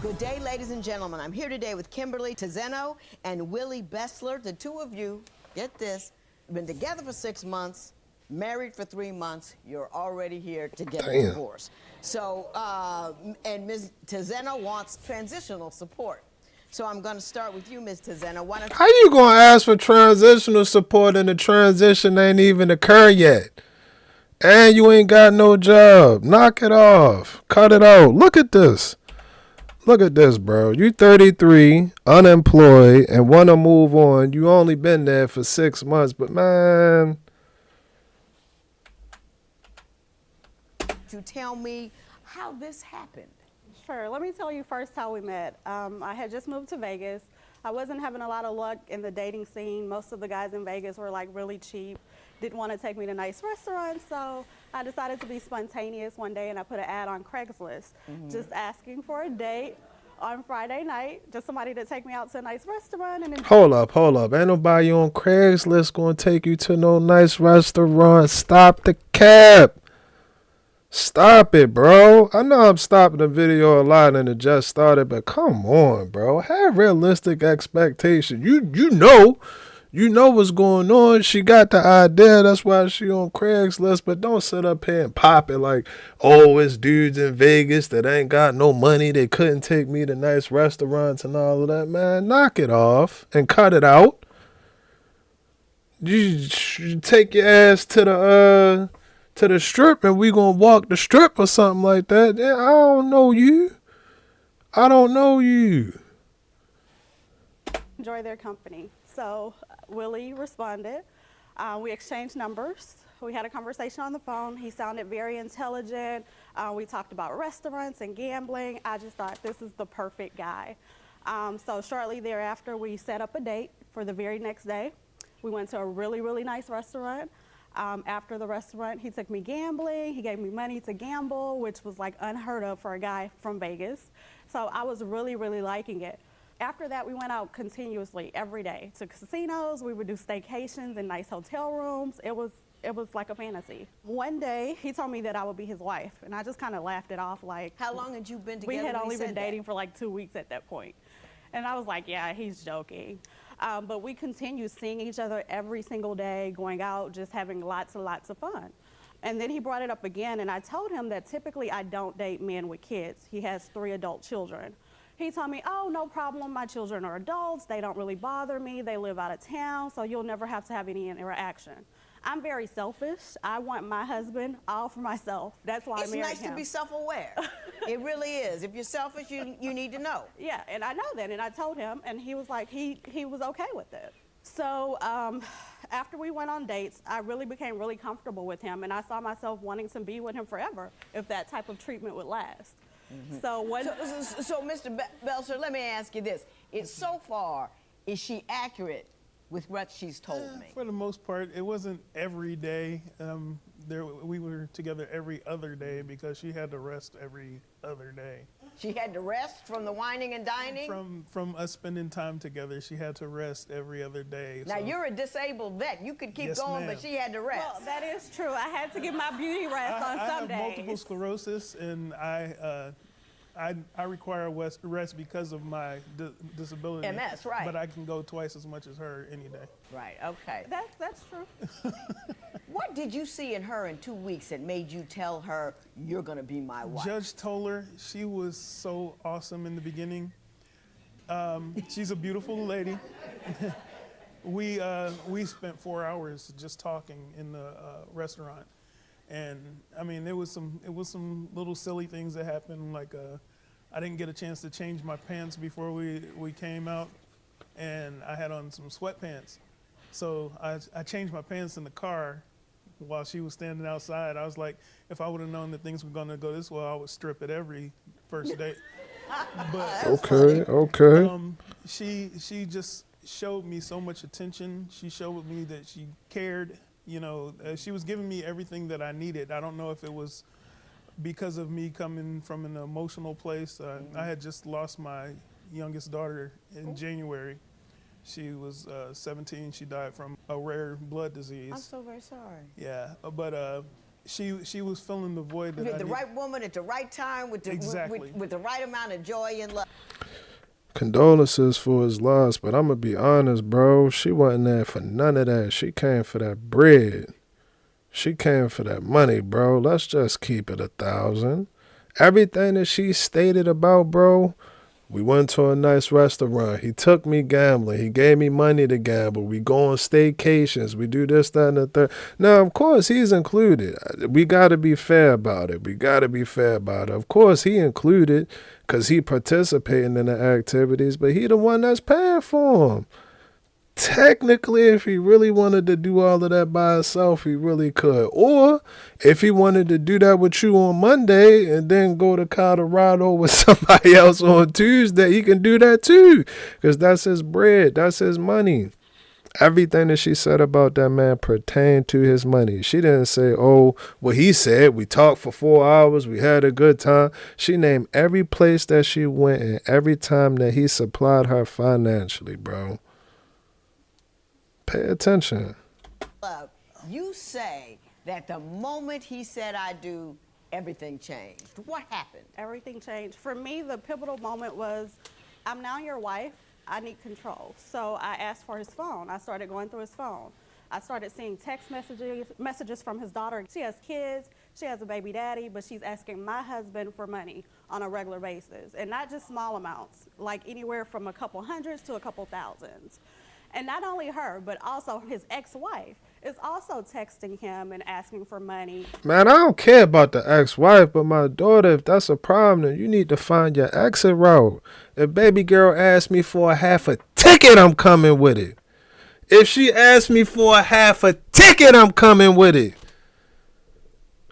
Good day, ladies and gentlemen. I'm here today with Kimberly Tizeno and Willie Bessler. The two of you, get this, been together for 6 months, married for 3 months. You're already here to get a divorce. So, and Ms. Tizeno wants transitional support. So I'm going to start with you, Ms. Tizeno. How you going to ask for transitional support and the transition ain't even occurred yet? And you ain't got no job. Knock it off. Cut it out. Look at this. Look at this, bro. You 33, unemployed, and want to move on. You only been there for 6 months, but man. You tell me how this happened. Sure. Let me tell you first how we met. I had just moved to Vegas. I wasn't having a lot of luck in the dating scene. Most of the guys in Vegas were like really cheap, didn't want to take me to nice restaurants, so I decided to be spontaneous one day and I put an ad on Craigslist, just asking for a date on Friday night, just somebody to take me out to a nice restaurant. And Hold up. Ain't nobody on Craigslist going to take you to no nice restaurant. Stop the cap. Stop it, bro. I know I'm stopping the video a lot and it just started, but come on, bro. Have realistic expectations. You know what's going on. She got the idea. That's why she on Craigslist, but don't sit up here and pop it like, oh, it's dudes in Vegas that ain't got no money. They couldn't take me to nice restaurants and all of that, man. Knock it off and cut it out. You take your ass to the strip and we gonna walk the strip or something like that. Yeah, I don't know you. enjoy their company. So Willie responded. We exchanged numbers. We had a conversation on the phone. He sounded very intelligent. We talked about restaurants and gambling. I just thought this is the perfect guy. So shortly thereafter, we set up a date for the very next day. We went to a really, really nice restaurant. After the restaurant, he took me gambling. He gave me money to gamble, which was like unheard of for a guy from Vegas. So I was really, really liking it. After that, we went out continuously every day to casinos. We would do staycations in nice hotel rooms. It was like a fantasy. One day, he told me that I would be his wife, and I just kind of laughed it off like. How long had you been together? We had only been dating for like 2 weeks at that point. And I was like, yeah, he's joking. But we continued seeing each other every single day, going out, just having lots and lots of fun. And then he brought it up again, and I told him that typically I don't date men with kids. He has 3 adult children. He told me, oh, no problem, my children are adults, they don't really bother me, they live out of town, so you'll never have to have any interaction. I'm very selfish. I want my husband all for myself. That's why I married him. It's nice to be self-aware. It really is. If you're selfish, you need to know. Yeah, and I know that, and I told him, and he was like, he was okay with it. So after we went on dates, I really became really comfortable with him, and I saw myself wanting to be with him forever if that type of treatment would last. So Mr. Belser, let me ask you this. So far, is she accurate with what she's told me? For the most part, it wasn't every day. We were together every other day because she had to rest every other day. She had to rest from the whining and dining? From us spending time together, she had to rest every other day. Now, you're a disabled vet. You could keep going, but she had to rest. Well, that is true. I had to get my beauty rest on some days. I have multiple sclerosis, and I require rest because of my disability. MS, right. But I can go twice as much as her any day. Right, okay. That's true. What did you see in her in 2 weeks that made you tell her, you're going to be my wife? Judge told her she was so awesome in the beginning. She's a beautiful lady. We spent 4 hours just talking in the restaurant. And I mean, it was some little silly things that happened, like I didn't get a chance to change my pants before we came out, and I had on some sweatpants. So I changed my pants in the car while she was standing outside. I was like, if I would have known that things were going to go this way, I would strip at every first date. But okay. She just showed me so much attention. She showed me that she cared. You know, she was giving me everything that I needed. I don't know if it was because of me coming from an emotional place. I had just lost my youngest daughter in January. She was 17. She died from a rare blood disease. I'm so very sorry. Yeah, but she was filling the void that You I had the need. right woman at the right time with the, Exactly. with the right amount of joy and love. Condolences for his loss, but I'm going to be honest, bro. She wasn't there for none of that. She came for that bread. She came for that money, bro. Let's just keep it 1,000. Everything that she stated about, bro, we went to a nice restaurant. He took me gambling. He gave me money to gamble. We go on staycations. We do this, that, and the third. Now, of course, he's included. We got to be fair about it. Of course, he included because he participating in the activities, but he the one that's paying for him. Technically, if he really wanted to do all of that by himself, he really could. Or if he wanted to do that with you on Monday and then go to Colorado with somebody else on Tuesday, he can do that too. Because that's his bread. That's his money. Everything that she said about that man pertained to his money. She didn't say, oh, well, he said we talked for 4 hours. We had a good time. She named every place that she went and every time that he supplied her financially, bro. Pay attention. Love. You say that the moment he said I do, everything changed. What happened? Everything changed. For me, the pivotal moment was, I'm now your wife. I need control. So I asked for his phone. I started going through his phone. I started seeing text messages from his daughter. She has kids. She has a baby daddy, but she's asking my husband for money on a regular basis. And not just small amounts, like anywhere from a couple hundreds to a couple thousands. And not only her, but also his ex-wife is also texting him and asking for money. Man, I don't care about the ex-wife, but my daughter, if that's a problem, then you need to find your exit route. If baby girl asks me for a half a ticket, I'm coming with it. If she asks me for a half a ticket, I'm coming with it.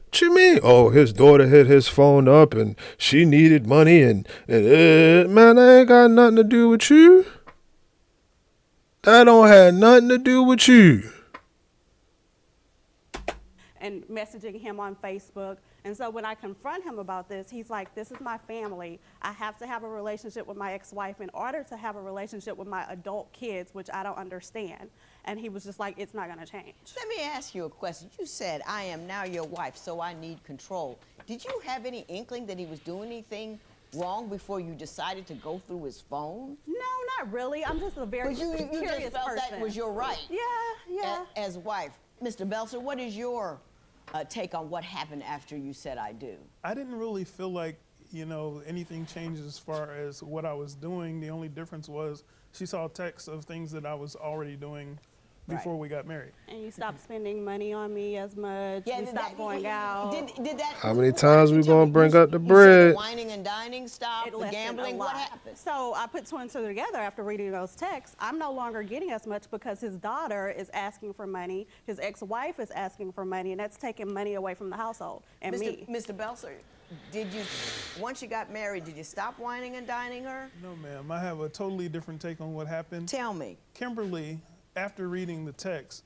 What you mean? Oh, his daughter hit his phone up and she needed money and man, that ain't got nothing to do with you. That don't have nothing to do with you. And messaging him on Facebook. And so when I confront him about this, he's like, this is my family. I have to have a relationship with my ex-wife in order to have a relationship with my adult kids, which I don't understand. And he was just like, it's not gonna change. Let me ask you a question. You said, I am now your wife, so I need control. Did you have any inkling that he was doing anything wrong before you decided to go through his phone? No, not really. I'm just a very you curious just felt person. that was your right. Yeah. As wife. Mr. Belser, what is your take on what happened after you said I do? I didn't really feel like, anything changed as far as what I was doing. The only difference was she saw texts of things that I was already doing before we got married. And you stopped spending money on me as much. Yeah, we stopped going out. Did that? How many why times did you we tell gonna me? bring up the You said bread? the whining and dining stopped, the lessened gambling. a What lot. happened? So I put two and two together after reading those texts. I'm no longer getting as much because his daughter is asking for money, his ex-wife is asking for money, and that's taking money away from the household and me. Mr. Belser, did you, once you got married, did you stop whining and dining her? No, ma'am. I have a totally different take on what happened. Tell me. Kimberly, after reading the text,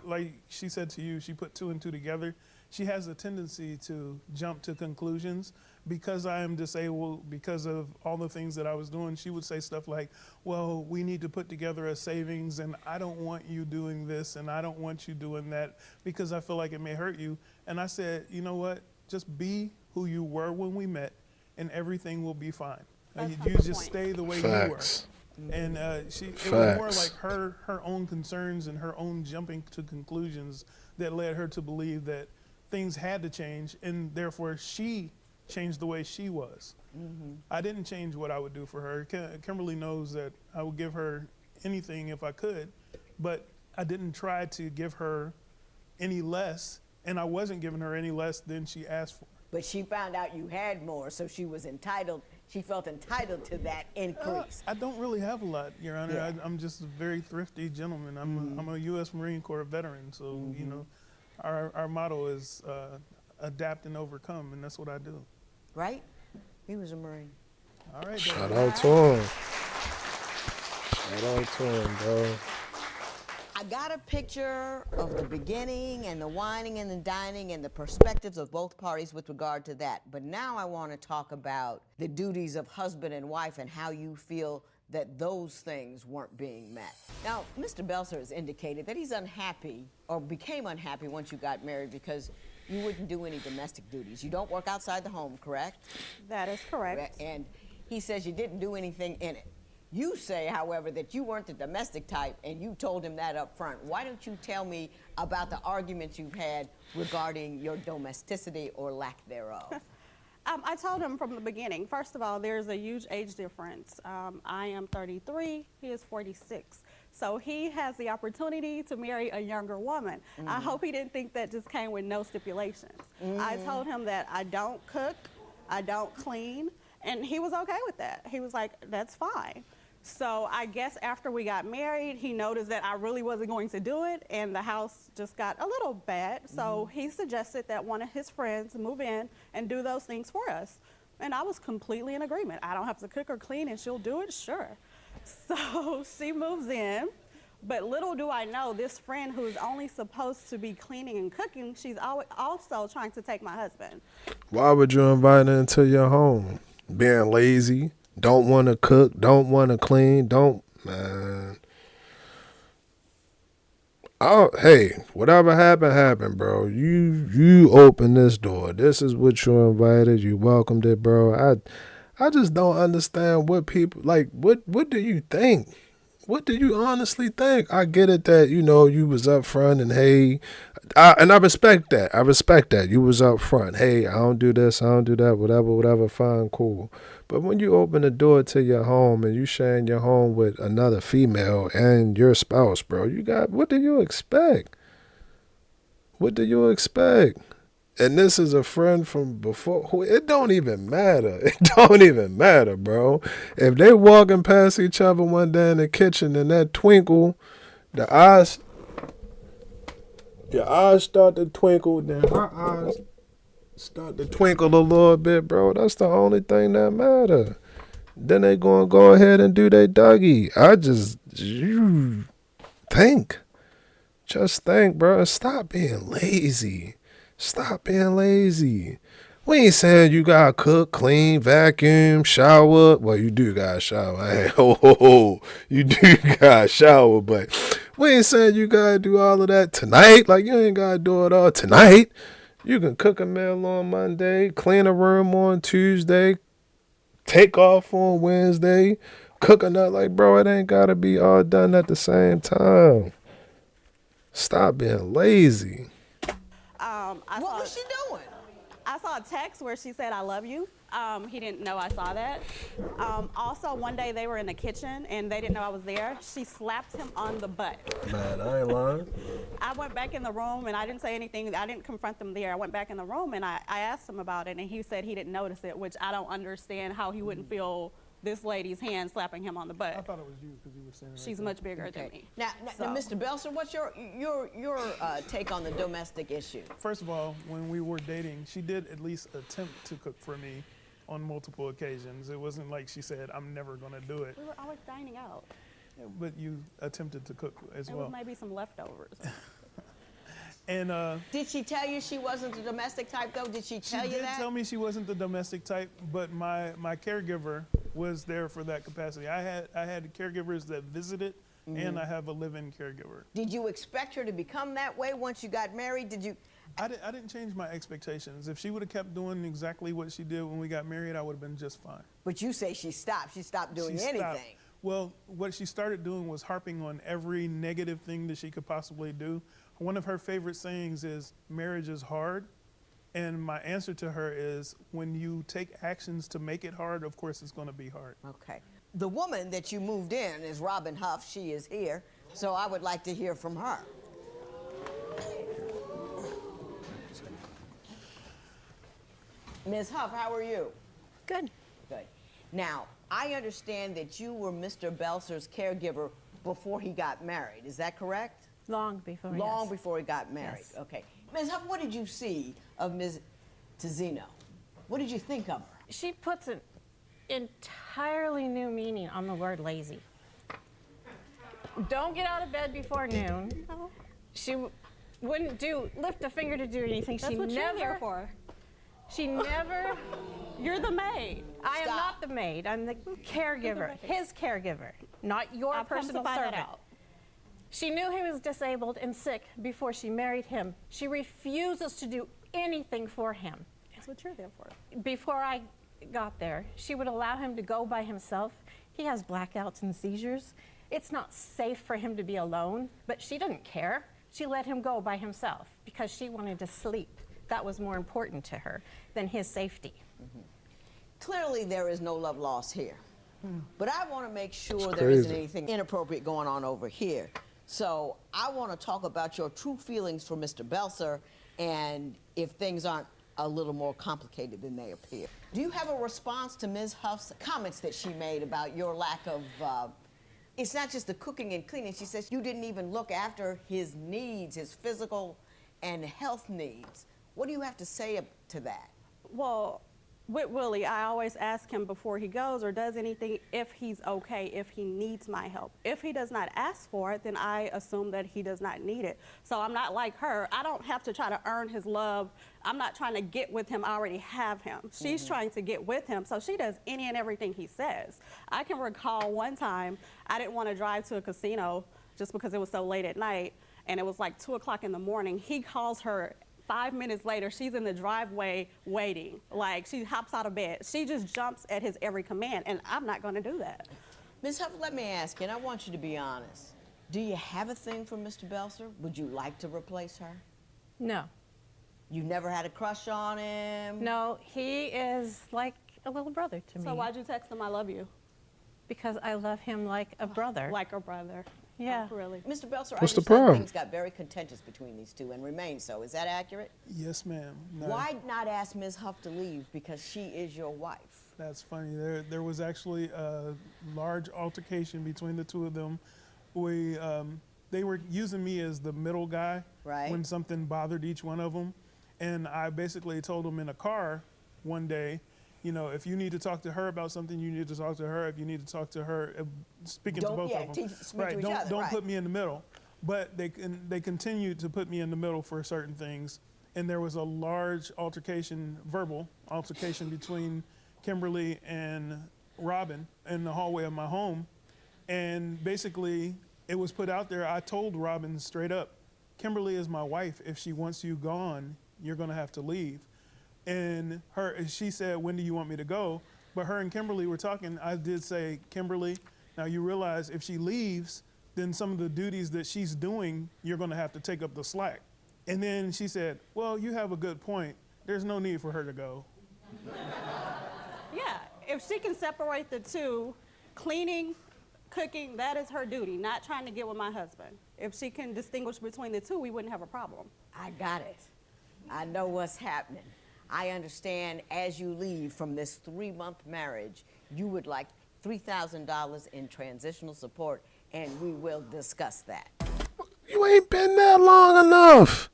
like she said to you, she put two and two together. She has a tendency to jump to conclusions. Because I am disabled, because of all the things that I was doing, she would say stuff like, well, we need to put together a savings, and I don't want you doing this, and I don't want you doing that, because I feel like it may hurt you. And I said, you know what? Just be who you were when we met, and everything will be fine. You just stay the way you were. And it was more like her own concerns and her own jumping to conclusions that led her to believe that things had to change, and therefore she changed the way she was. I didn't change what I would do for her. Kimberly knows that I would give her anything if I could, but I didn't try to give her any less, and I wasn't giving her any less than she asked for. But she found out you had more, so she was entitled. She felt entitled to that increase. I don't really have a lot, Your Honor. Yeah. I'm just a very thrifty gentleman. I'm a U.S. Marine Corps veteran, so our motto is adapt and overcome, and that's what I do. Right? He was a Marine. All right. Shout out to him. Shout out to him, bro. I got a picture of the beginning and the whining and the dining and the perspectives of both parties with regard to that. But now I want to talk about the duties of husband and wife and how you feel that those things weren't being met. Now, Mr. Belser has indicated that he's unhappy or became unhappy once you got married because you wouldn't do any domestic duties. You don't work outside the home, correct? That is correct. And he says you didn't do anything in it. You say, however, that you weren't the domestic type, and you told him that up front. Why don't you tell me about the arguments you've had regarding your domesticity or lack thereof? I told him from the beginning, first of all, there's a huge age difference. I am 33, he is 46. So he has the opportunity to marry a younger woman. I hope he didn't think that just came with no stipulations. I told him that I don't cook, I don't clean, and he was okay with that. He was like, that's fine. So I guess after we got married, he noticed that I really wasn't going to do it, and the house just got a little bad. So he suggested that one of his friends move in and do those things for us. And I was completely in agreement. I don't have to cook or clean, and she'll do it, sure. So she moves in, but little do I know, this friend who's only supposed to be cleaning and cooking, she's also trying to take my husband. Why would you invite her into your home? Being lazy? Don't want to cook, don't want to clean, man. Hey, whatever happened, bro. You opened this door. This is what you invited. You welcomed it, bro. I just don't understand what people, like, what do you think? What do you honestly think? I get it that, you was up front and hey, and I respect that. I respect that. You was up front. Hey, I don't do this, I don't do that, whatever, fine, cool. But when you open the door to your home and you sharing your home with another female and your spouse, bro, what do you expect? What do you expect? And this is a friend from before. It don't even matter. It don't even matter, bro. If they walking past each other one day in the kitchen and that twinkle, your eyes start to twinkle, then her eyes start to twinkle a little bit, bro. That's the only thing that matter. Then they gonna go ahead and do their Dougie. Just think, bro. Stop being lazy. Stop being lazy. We ain't saying you gotta cook, clean, vacuum, shower. Well, you do gotta shower. Hey, you do gotta shower, but we ain't saying you gotta do all of that tonight. Like, you ain't gotta do it all tonight. You can cook a meal on Monday, clean a room on Tuesday, take off on Wednesday, cook another. Like, bro, it ain't gotta be all done at the same time. Stop being lazy. What was she doing? I saw a text where she said, I love you. He didn't know I saw that. Also, one day they were in the kitchen and they didn't know I was there. She slapped him on the butt. Man, I ain't lying. I went back in the room and I didn't say anything. I didn't confront them there. I went back in the room and I asked him about it, and he said he didn't notice it, which I don't understand how he wouldn't feel this lady's hand slapping him on the butt. I thought it was you because you were saying. She's much bigger than me. Now, Mr. Belser, what's your take on the domestic issue? First of all, when we were dating, she did at least attempt to cook for me on multiple occasions. It wasn't like she said, I'm never going to do it. We were always dining out. But you attempted to cook as well. It was maybe some leftovers. And did she tell you she wasn't the domestic type, though? Did she tell you that? She did tell me she wasn't the domestic type, but my caregiver was there for that capacity. I had caregivers that visited, and I have a live-in caregiver. Did you expect her to become that way once you got married? Did you? I didn't change my expectations. If she would have kept doing exactly what she did when we got married, I would have been just fine. But you say she stopped. She stopped doing anything. Well, what she started doing was harping on every negative thing that she could possibly do. One of her favorite sayings is, marriage is hard. And my answer to her is, when you take actions to make it hard, of course it's going to be hard. Okay. The woman that you moved in is Robin Huff. She is here. So I would like to hear from her. Ms. Huff, how are you? Good. Good. Now, I understand that you were Mr. Belser's caregiver before he got married. Is that correct? Long before, Long before he got married. Yes. Okay. Ms. Huff, what did you see of Ms. Tizino? What did you think of her? She puts an entirely new meaning on the word lazy. Don't get out of bed before noon. No. She wouldn't lift a finger to do anything. That's what you're here for. She never. You're the maid. I am not the maid. I'm the caregiver, his caregiver, not your personal servant. She knew he was disabled and sick before she married him. She refuses to do anything for him. That's what you're there for. Before I got there, she would allow him to go by himself. He has blackouts and seizures. It's not safe for him to be alone, but she didn't care. She let him go by himself because she wanted to sleep. That was more important to her than his safety. Clearly, there is no love lost here. But I want to make sure It's there isn't crazy. anything inappropriate going on over here. So I want to talk about your true feelings for Mr. Belser and if things aren't a little more complicated than they appear. Do you have a response to Ms. Huff's comments that she made about your lack of, it's not just the cooking and cleaning. She says you didn't even look after his needs, his physical and health needs. What do you have to say to that? Well, with Willie, I always ask him before he goes or does anything if he's okay, if he needs my help. If he does not ask for it, then I assume that he does not need it. So I'm not like her. I don't have to try to earn his love. I'm not trying to get with him. I already have him. She's trying to get with him, so she does any and everything he says. I can recall one time I didn't want to drive to a casino just because it was so late at night, and it was like 2 o'clock in the morning. He calls her 5 minutes later, she's in the driveway waiting. Like, she hops out of bed. She just jumps at his every command, and I'm not going to do that. Ms. Huff, let me ask you, and I want you to be honest. Do you have a thing for Mr. Belser? Would you like to replace her? No. You never had a crush on him? No, he is like a little brother to me. So why'd you text him, I love you? Because I love him like a brother. Like a brother. Yeah. Oh, really. Mr. Belser, What's I the understand problem? things got very contentious between these two and remain so. Is that accurate? Yes, ma'am. No, Why not ask Ms. Huff to leave because she is your wife? That's funny. There was actually a large altercation between the two of them. They were using me as the middle guy Right. when something bothered each one of them. And I basically told them in a car one day, you know, if you need to talk to her about something, you need to talk to her. If you need to talk to her, speaking to both of them. Speak to each other, don't right. put me in the middle. But they continued to put me in the middle for certain things. And there was a large altercation, verbal altercation between Kimberly and Robin in the hallway of my home. And basically, it was put out there. I told Robin straight up, Kimberly is my wife. If she wants you gone, you're going to have to leave. And she said, when do you want me to go? But her and Kimberly were talking. I did say, Kimberly, now you realize if she leaves, then some of the duties that she's doing, you're going to have to take up the slack. And then she said, well, you have a good point. There's no need for her to go. Yeah, if she can separate the two, cleaning, cooking, that is her duty, not trying to get with my husband. If she can distinguish between the two, we wouldn't have a problem. I got it. I know what's happening. I understand as you leave from this 3-month marriage, you would like $3,000 in transitional support, and we will discuss that. You ain't been there long enough.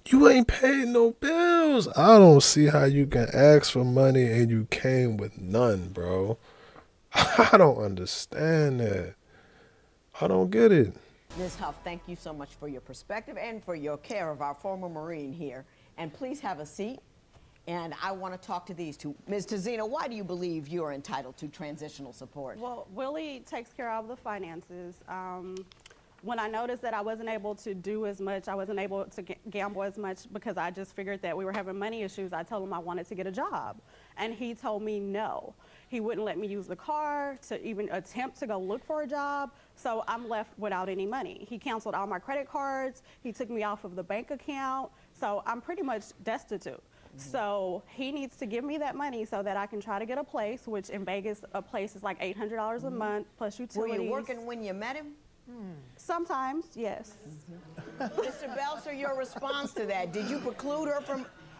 You ain't paid no bills. I don't see how you can ask for money and you came with none, bro. I don't understand that. I don't get it. Ms. Huff, thank you so much for your perspective and for your care of our former Marine here. And please have a seat. And I want to talk to these two. Ms. Tazina, why do you believe you are entitled to transitional support? Well, Willie takes care of the finances. When I noticed that I wasn't able to do as much, I wasn't able to gamble as much because I just figured that we were having money issues, I told him I wanted to get a job. And he told me no. He wouldn't let me use the car to even attempt to go look for a job, so I'm left without any money. He canceled all my credit cards. He took me off of the bank account, so I'm pretty much destitute. So he needs to give me that money so that I can try to get a place, which in Vegas, a place is like $800 a month plus utilities. Were you working when you met him? Sometimes, yes. Mr. Belser, your response to that, did you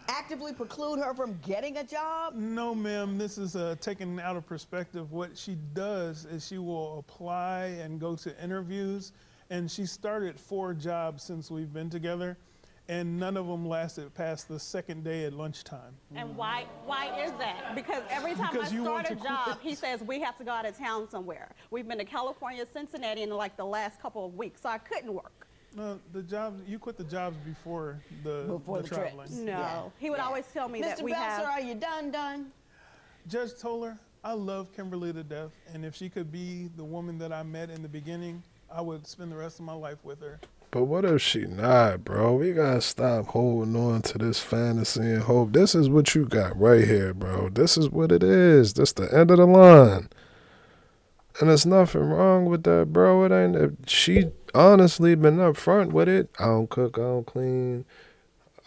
actively preclude her from getting a job? No, ma'am. This is taken out of perspective. What she does is she will apply and go to interviews, and she started 4 jobs since we've been together, and none of them lasted past the second day at lunchtime. And why is that? Because every time Because I you want start a to job, quit. he says we have to go out of town somewhere. We've been to California, Cincinnati in like the last couple of weeks, so I couldn't work. No, the jobs, you quit the jobs before the Before the trip. traveling. No. Yeah. He would Yeah. always tell me that Mr. we Belser, have. are you done? Judge Toller, I love Kimberly to death, and if she could be the woman that I met in the beginning, I would spend the rest of my life with her. But what if she not, bro? We gotta stop holding on to this fantasy and hope. This is what you got right here, bro. This is what it is. This the end of the line. And there's nothing wrong with that, bro. It ain't. If she honestly been upfront with it. I don't cook, I don't clean.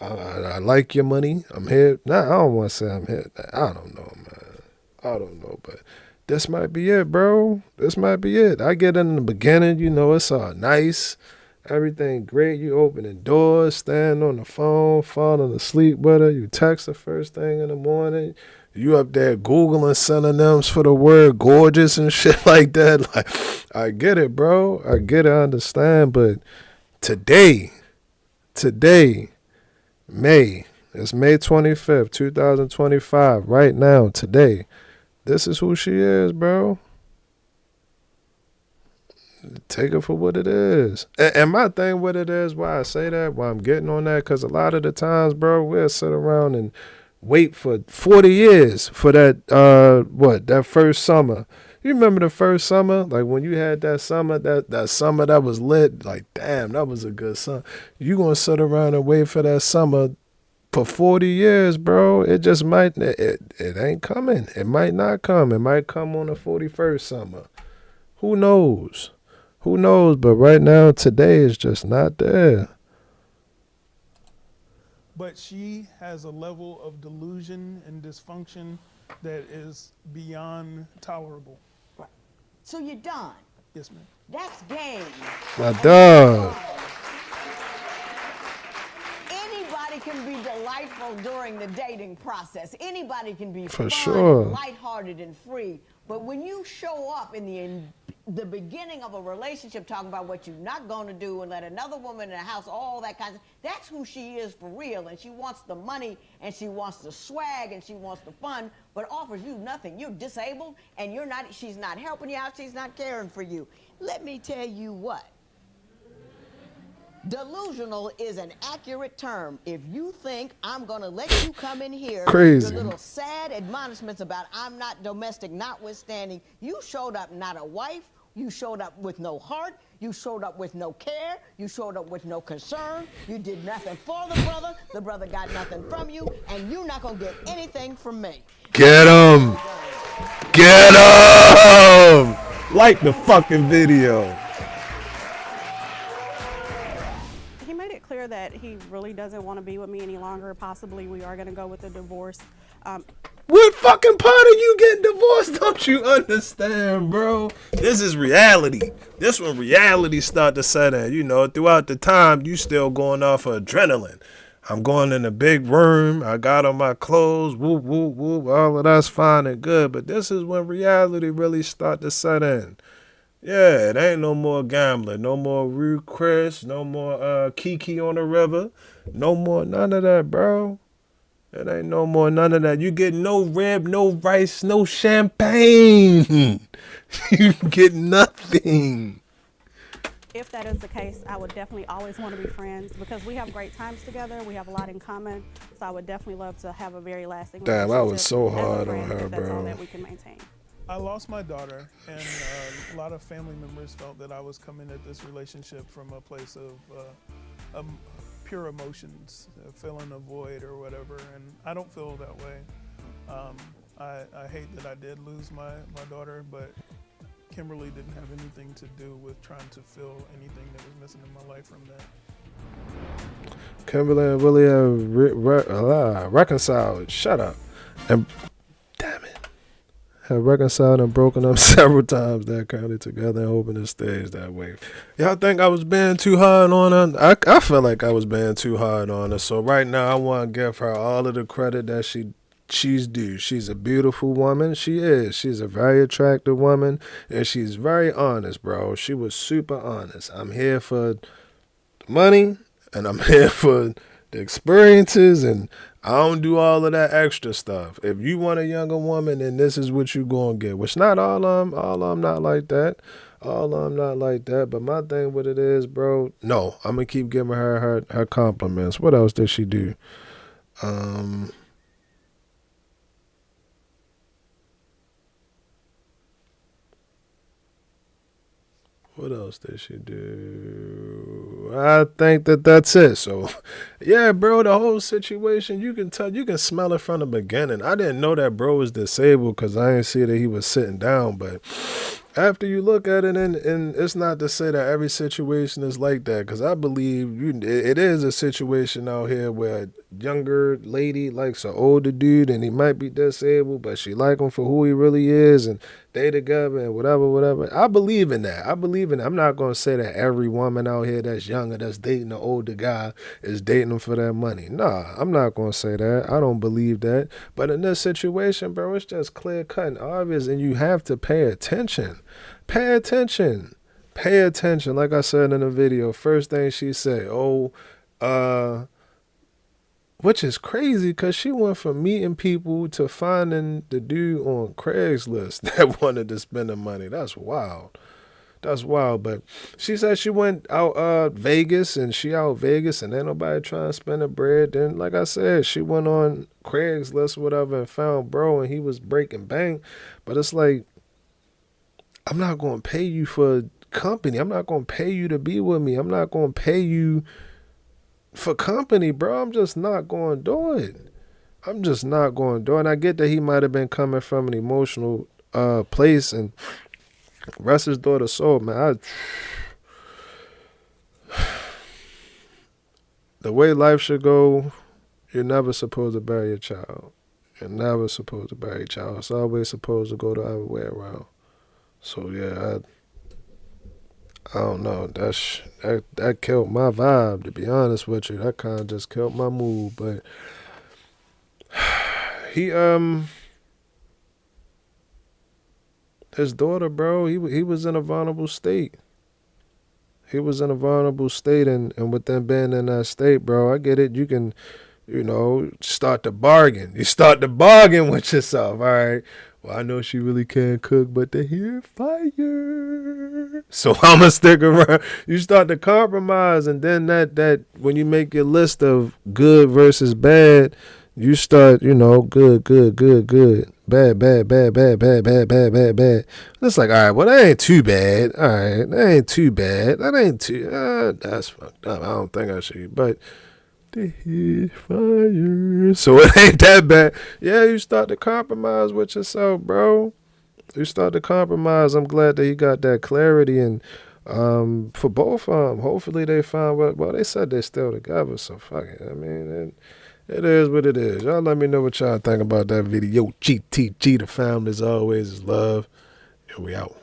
I like your money. I'm here. Nah, I don't want to say I'm here. I don't know, man. I don't know, but this might be it, bro. This might be it. I get in the beginning, you know, it's all nice. Everything great. You opening doors, stand on the phone, falling asleep with her. You text her first thing in the morning. You up there Googling synonyms for the word gorgeous and shit like that. Like, I get it, bro. I get it, I understand. But today, May, it's May 25th, 2025. Right now, today, this is who she is, bro. Take it for what it is. And my thing with it is, why I say that, why I'm getting on that, because a lot of the times, bro, we'll sit around and wait for 40 years for that, that first summer. You remember the first summer? Like when you had that summer, that summer that was lit, like, damn, that was a good summer. You gonna sit around and wait for that summer for 40 years, bro. It just might, it ain't coming. It might not come. It might come on the 41st summer. Who knows? Who knows? But right now, today is just not there. But she has a level of delusion and dysfunction that is beyond tolerable. Right. So you're done. Yes, ma'am. That's game. My dog. Anybody can be delightful during the dating process. Anybody can be For fun, sure. lighthearted, and free. But when you show up in the beginning of a relationship talking about what you're not going to do and let another woman in the house, all that kind of, that's who she is for real. And she wants the money and she wants the swag and she wants the fun, but offers you nothing. You're disabled and she's not helping you out. She's not caring for you. Let me tell you what. Delusional is an accurate term. If you think I'm going to let you come in here, Crazy. your little sad admonishments about I'm not domestic notwithstanding, you showed up not a wife, you showed up with no heart, you showed up with no care, you showed up with no concern, you did nothing for the brother got nothing from you, and you're not going to get anything from me. Get him! Get him! Like the fucking video. He made it clear that he really doesn't want to be with me any longer. Possibly we are going to go with a divorce. What fucking part of you getting divorced? Don't you understand, bro? This is reality. This when reality start to set in. You know, throughout the time, you still going off of adrenaline. I'm going in a big room. I got on my clothes. Whoop, whoop, whoop. All of that's fine and good. But this is when reality really start to set in. Yeah, it ain't no more gambling. No more Rude Chris. No more Kiki on the river. No more none of that, bro. It ain't no more none of that. You get no rib, no rice, no champagne. You get nothing. If that is the case, I would definitely always want to be friends because we have great times together. We have a lot in common. So I would definitely love to have a very lasting Damn, relationship. I was so as a hard on friend, her, if that's all bro. that we can maintain. I lost my daughter, and a lot of family members felt that I was coming at this relationship from a place of pure emotions, filling a void or whatever, and I don't feel that way. I hate that I did lose my daughter, but Kimberly didn't have anything to do with trying to fill anything that was missing in my life from that. Kimberly and Willie have reconciled. Shut up. And damn it. Have reconciled and broken up several times. They're currently together and hoping it stays that way. Y'all think I was being too hard on her? I feel like I was being too hard on her. So right now I want to give her all of the credit that she's due. She's a beautiful woman. She is. She's a very attractive woman. And she's very honest, bro. She was super honest. I'm here for money and I'm here for the experiences, and I don't do all of that extra stuff. If you want a younger woman, then this is what you gonna get. Which not all of them not like that. All of them not like that. But my thing with it is, bro, no, I'm gonna keep giving her compliments. What else did she do? What else did she do? I think that's it. So, yeah, bro, the whole situation, you can tell, you can smell it from the beginning. I didn't know that bro was disabled because I didn't see that he was sitting down. But after you look at it, and it's not to say that every situation is like that, because I believe it is a situation out here where a younger lady likes an older dude and he might be disabled, but she like him for who he really is, and they together and whatever. I believe in that. I'm not going to say that every woman out here that's younger, that's dating an older guy, is dating him for that money. Nah, I'm not going to say that. I don't believe that. But in this situation, bro, it's just clear cut and obvious, and you have to pay attention. Pay attention. Pay attention. Like I said in the video, first thing she said, which is crazy because she went from meeting people to finding the dude on Craigslist that wanted to spend the money. That's wild. That's wild. But she said she went out Vegas, and she out Vegas, and ain't nobody trying to spend the bread. Then, like I said, she went on Craigslist or whatever and found bro, and he was breaking bank. But it's like, I'm not going to pay you for company. I'm not going to pay you to be with me. I'm not going to pay you for company, bro. I'm just not going to do it. I'm just not going to do it. And I get that he might have been coming from an emotional place, and rest his daughter's soul, man. The way life should go, you're never supposed to bury your child. You're never supposed to bury your child. It's always supposed to go the other way around. So yeah, I don't know. That killed my vibe, to be honest with you. That kind of just killed my mood. But his daughter, bro, he was in a vulnerable state. He was in a vulnerable state, and with them being in that state, bro, I get it. You can, start to bargain. You start to bargain with yourself, all right? Well, I know she really can't cook, but they hear fire. So I'm going to stick around. You start to compromise, and then that when you make your list of good versus bad, you start, good, bad. It's like, all right, well, that ain't too bad. All right, that ain't too bad. That ain't too, that's fucked up. I don't think I should, but they hear fire. So it ain't that bad. Yeah, you start to compromise with yourself, bro. You start to compromise. I'm glad that he got that clarity, and for both of them, hopefully they found well, they said they're still together, so fuck it. I mean, it is what it is. Y'all let me know what y'all think about that video. GTG, the family as always is love, and we out.